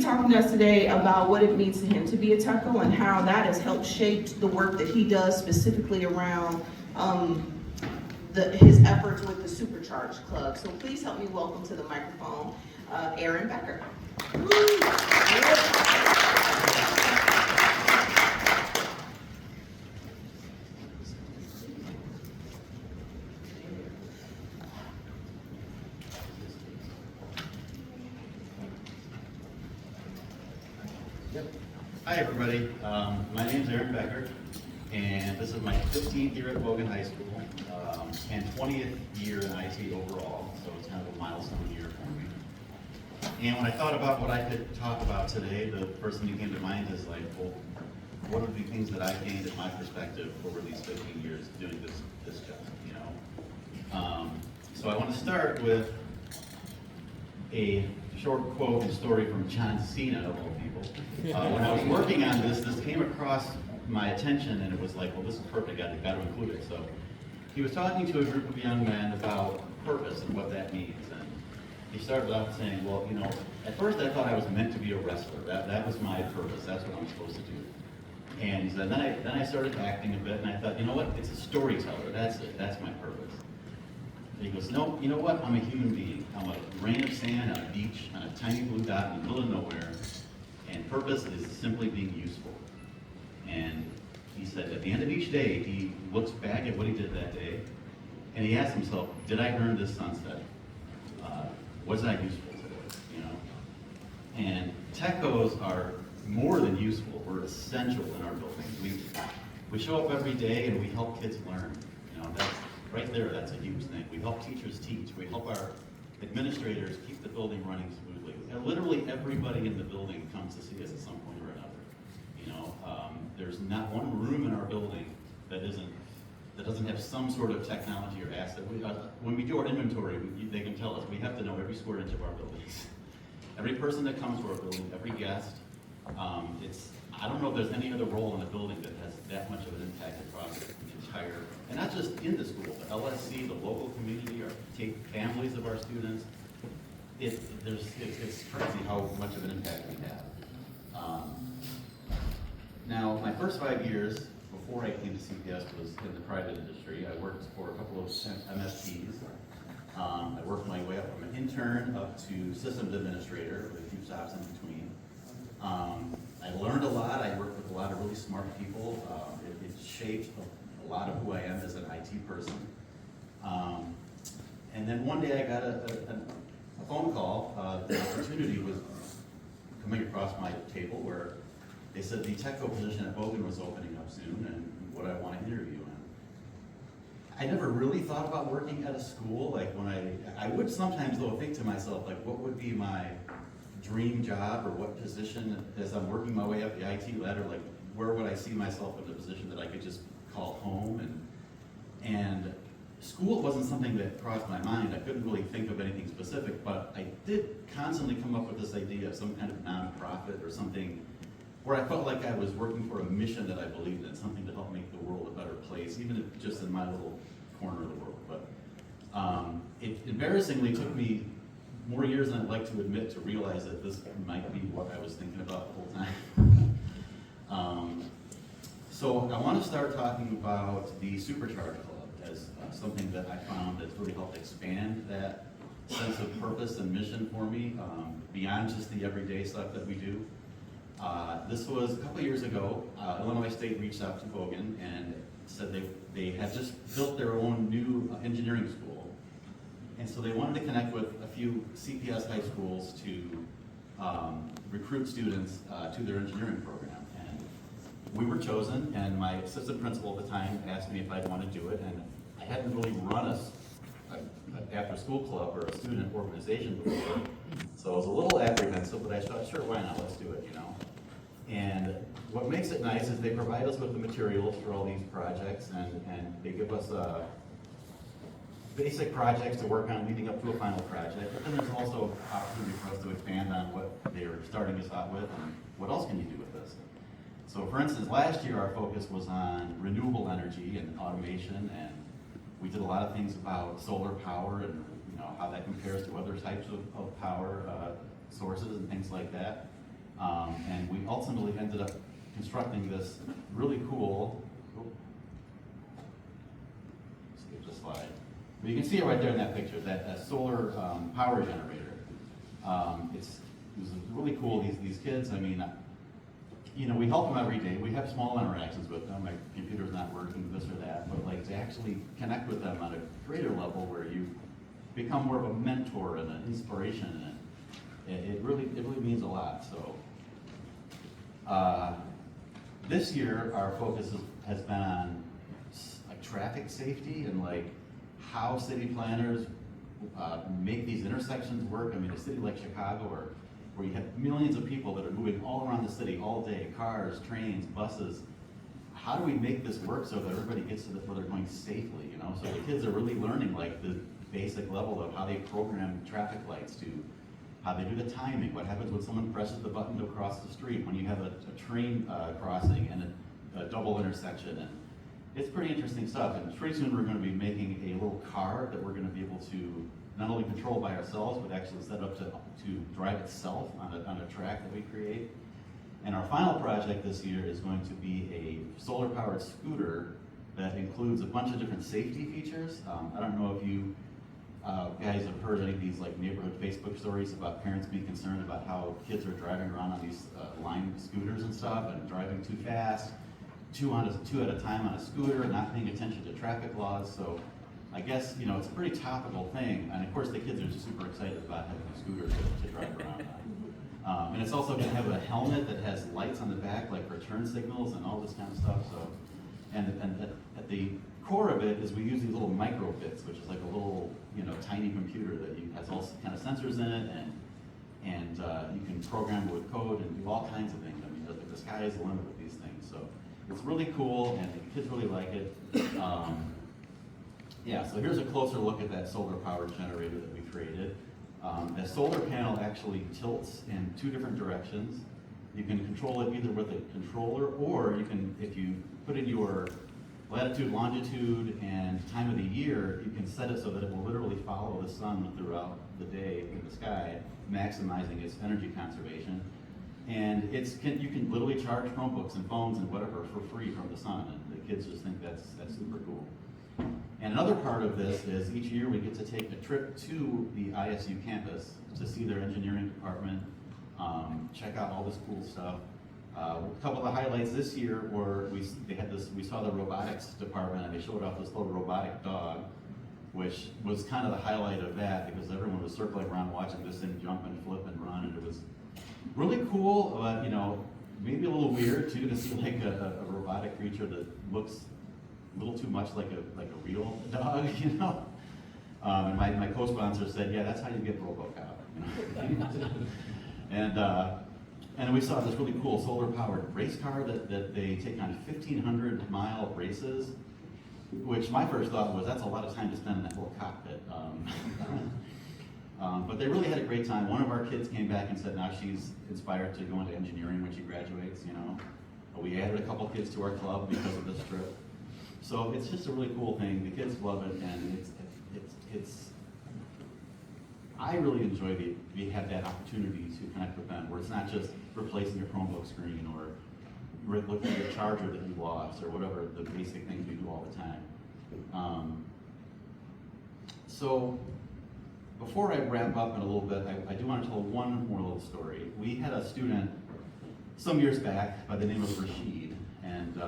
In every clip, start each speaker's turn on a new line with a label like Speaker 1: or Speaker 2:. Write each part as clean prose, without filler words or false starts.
Speaker 1: talking to us today about what it means to him to be a TechCo and how that has helped shape the work that he does specifically around his efforts with the Supercharged Club. So please help me welcome to the microphone, Aaron Becker.
Speaker 2: Hi everybody, my name is Aaron Becker, and this is my 15th year at Bogan High School, and 20th year in IT overall, so it's kind of a milestone year for me. And when I thought about what I could talk about today, the first thing that came to mind is like, well, what are the things that I've gained in my perspective over these 15 years doing this job, you know? So I want to start with a short quote and story from John Cena, of all people. When I was working on this came across my attention, and it was like, well, this is perfect, I got to include it. So he was talking to a group of young men about purpose and what that means. And he started off saying, well, you know, at first I thought I was meant to be a wrestler. That was my purpose, that's what I'm supposed to do. And he said, then I started acting a bit, and I thought, you know what, it's a storyteller, that's it, that's my purpose. And he goes, no, you know what, I'm a human being. I'm a grain of sand on a beach, on a tiny blue dot in the middle of nowhere, and purpose is simply being useful. And he said at the end of each day, he looks back at what he did that day, and he asks himself, did I earn this sunset? Was I useful today, you know? And TechCos are more than useful, we're essential in our buildings. We show up every day and we help kids learn. You know, that's right there, that's a huge thing. We help teachers teach, we help our administrators keep the building running smoothly. And literally everybody in the building comes to see us at some point or another. You know, there's not one room in our building that doesn't have some sort of technology or asset. When we do our inventory, they can tell us we have to know every square inch of our buildings. Every person that comes to our building, every guest. I don't know if there's any other role in the building that has that much of an impact across the entire, and not just in the school, but LSC, the local community, our families of our students. It's crazy how much of an impact we have. Now, my first 5 years before I came to CPS was in the private industry. I worked for a couple of MSPs. I worked my way up from an intern up to systems administrator with a few stops in between. I learned a lot. I worked with a lot of really smart people. It shaped a lot of who I am as an IT person. And then one day I got a phone call. The opportunity was coming across my table where they said the TechCo position at Bogan was opening up soon and would I want to interview him. I never really thought about working at a school. Like when I would sometimes though think to myself, like what would be my dream job or what position as I'm working my way up the IT ladder, like where would I see myself in a position that I could just call home, and school wasn't something that crossed my mind. I couldn't really think of anything specific, but I did constantly come up with this idea of some kind of nonprofit or something where I felt like I was working for a mission that I believed in, something to help make the world a better place, even if just in my little corner of the world. But it embarrassingly took me more years than I'd like to admit to realize that this might be what I was thinking about the whole time. So I want to start talking about the Supercharged Club as something that I found that's really helped expand that sense of purpose and mission for me, beyond just the everyday stuff that we do. This was a couple years ago. Illinois State reached out to Bogan and said they had just built their own new engineering school. And so they wanted to connect with a few CPS high schools to recruit students to their engineering program. And we were chosen, and my assistant principal at the time asked me if I'd want to do it. And I hadn't really run an after-school club or a student organization before. So I was a little apprehensive, but I thought, sure, why not? Let's do it, you know. And what makes it nice is they provide us with the materials for all these projects, and they give us basic projects to work on leading up to a final project. But then there's also opportunity for us to expand on what they're starting us out with and what else can you do with this. So for instance, last year our focus was on renewable energy and automation, and we did a lot of things about solar power and how that compares to other types of power sources and things like that. And we ultimately ended up constructing this really cool, skip the slide. But you can see it right there in that picture, that solar power generator. It was really cool. These kids, I mean, we help them every day. We have small interactions with them. My computer's not working, this or that. But like to actually connect with them on a greater level, where you become more of a mentor and an inspiration, and it really means a lot. So this year, our focus has been on like traffic safety and like how city planners make these intersections work. I mean, a city like Chicago, where you have millions of people that are moving all around the city all day, cars, trains, buses. How do we make this work so that everybody gets to where they're going safely, So the kids are really learning like the basic level of how they program traffic lights, to how they do the timing, what happens when someone presses the button to cross the street, when you have a train crossing and a double intersection. And it's pretty interesting stuff. And pretty soon we're going to be making a little car that we're going to be able to not only control by ourselves, but actually set up to drive itself on a track that we create. And our final project this year is going to be a solar-powered scooter that includes a bunch of different safety features. I don't know if you guys have heard any of these like neighborhood Facebook stories about parents being concerned about how kids are driving around on these line scooters and stuff, and driving too fast, two at a time on a scooter, and not paying attention to traffic laws. So I guess, it's a pretty topical thing, and of course the kids are just super excited about having a scooter to drive around on. And it's also going to have a helmet that has lights on the back, like for turn signals and all this kind of stuff. So, and at the core of it is we use these little micro bits, which is like a little, tiny computer that has all kind of sensors in it, and you can program it with code and do all kinds of things. I mean, the sky is the limit with these things. So it's really cool, and the kids really like it. Yeah, so here's a closer look at that solar powered generator that we created. The solar panel actually tilts in two different directions. You can control it either with a controller, or you can, if you put in your latitude, longitude, and time of the year, you can set it so that it will literally follow the sun throughout the day in the sky, maximizing its energy conservation. And you can literally charge Chromebooks and phones and whatever for free from the sun, and the kids just think that's super cool. And another part of this is each year we get to take a trip to the ISU campus to see their engineering department, check out all this cool stuff. A couple of the highlights this year were we saw the robotics department, and they showed off this little robotic dog, which was kind of the highlight of that, because everyone was circling around watching this thing jump and flip and run, and it was really cool, but maybe a little weird too, to see like a robotic creature that looks a little too much like a real dog, And my co-sponsor said, yeah, that's how you get RoboCop. And we saw this really cool solar-powered race car that they take on 1,500-mile races, which my first thought was, that's a lot of time to spend in that little cockpit. But they really had a great time. One of our kids came back and said now she's inspired to go into engineering when she graduates, We added a couple kids to our club because of this trip. So it's just a really cool thing. The kids love it, and I really enjoy we have that opportunity to connect with them, where it's not just replacing your Chromebook screen or looking at your charger that you lost or whatever the basic things we do all the time. So before I wrap up in a little bit, I do want to tell one more little story. We had a student some years back by the name of Rashid, and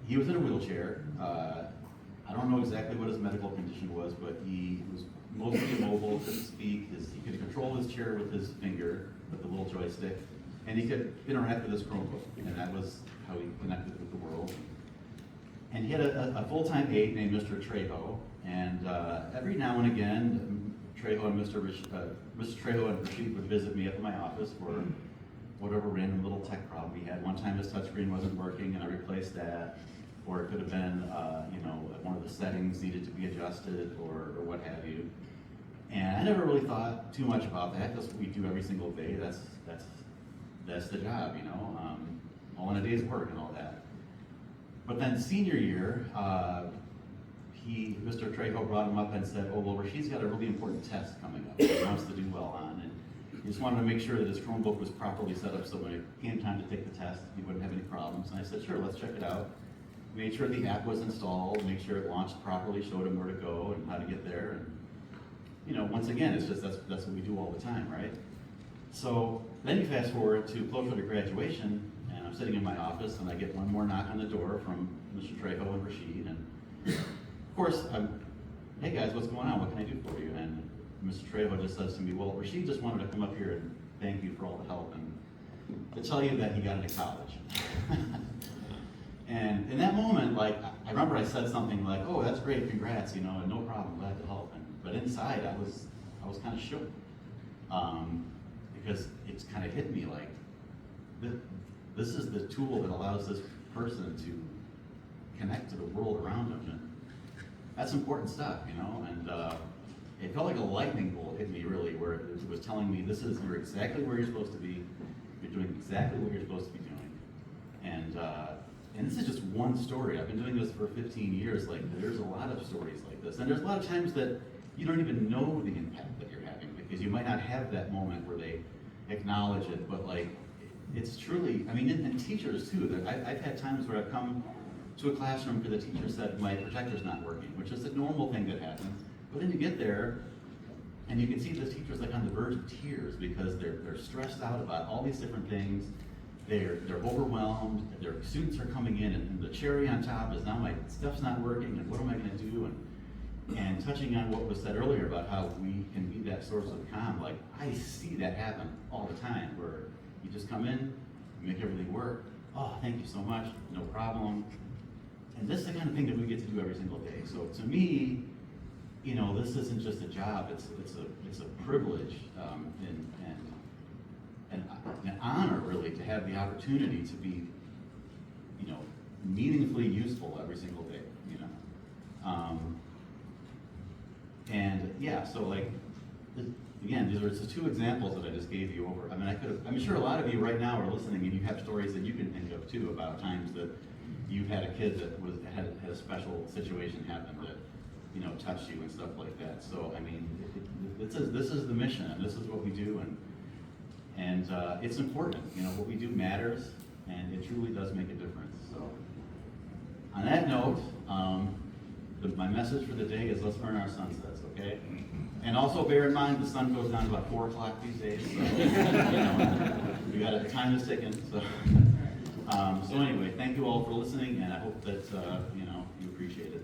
Speaker 2: he was in a wheelchair. I don't know exactly what his medical condition was, but he was mostly immobile, couldn't speak. He could control his chair with his finger, with the little joystick, and he could interact with his Chromebook, and that was how he connected with the world. And he had a full-time aide named Mr. Trejo, and every now and again, Trejo and Mr. Trejo and Rashid would visit me at my office for whatever random little tech problem we had. One time his touchscreen wasn't working, and I replaced that. Or it could have been, one of the settings needed to be adjusted, or what have you. And I never really thought too much about that. That's what we do every single day. That's the job, all in a day's work and all that. But then senior year, Mr. Trejo brought him up and said, oh, well, Rashid's got a really important test coming up that he wants to do well on. And just wanted to make sure that his Chromebook was properly set up so when it came time to take the test, he wouldn't have any problems. And I said, sure, let's check it out. Made sure the app was installed, made sure it launched properly, showed him where to go and how to get there. And, you know, once again, it's just, that's what we do all the time, right? So then you fast forward to closer to graduation, and I'm sitting in my office, and I get one more knock on the door from Mr. Trejo and Rashid, and of course, hey guys, what's going on? What can I do for you? And Mr. Trejo just says to me, well, Rashid just wanted to come up here and thank you for all the help, and to tell you that he got into college. And in that moment, like, I remember I said something like, oh, that's great, congrats, you know, and no problem, glad to help. But inside, I was kind of shook, because it's kind of hit me like, this is the tool that allows this person to connect to the world around them. And that's important stuff, you know, and it felt like a lightning bolt hit me really, where it was telling me, you're exactly where you're supposed to be, you're doing exactly what you're supposed to be doing. And this is just one story. I've been doing this for 15 years. Like, there's a lot of stories like this. And there's a lot of times that you don't even know the impact that you're having, because you might not have that moment where they acknowledge it, but like, it's truly, I mean, and teachers too. I've had times where I've come to a classroom where the teacher said, my projector's not working, which is a normal thing that happens. But then you get there, and you can see the teacher's like on the verge of tears, because they're stressed out about all these different things. They're overwhelmed, their students are coming in, and the cherry on top is now my stuff's not working, and what am I gonna do? And touching on what was said earlier about how we can be that source of calm, like, I see that happen all the time, where you just come in, you make everything work, oh, thank you so much, no problem. And this is the kind of thing that we get to do every single day. So to me, you know, this isn't just a job, it's a privilege, and an honor really to have the opportunity to be, you know, meaningfully useful every single day, you know. And yeah, so like, again, these are just two examples that I just gave you over. I mean, I'm sure a lot of you right now are listening and you have stories that you can think of too about times that you've had a kid that had a special situation happen that, you know, touched you and stuff like that. So, I mean, this is the mission, and this is what we do, and it's important. You know, what we do matters, and it truly does make a difference. So, on that note, my message for the day is let's earn our sunsets, okay? And also bear in mind the sun goes down about 4 o'clock these days, so, you know, we got a time is ticking. So, so anyway, thank you all for listening, and I hope that you know, you appreciate it.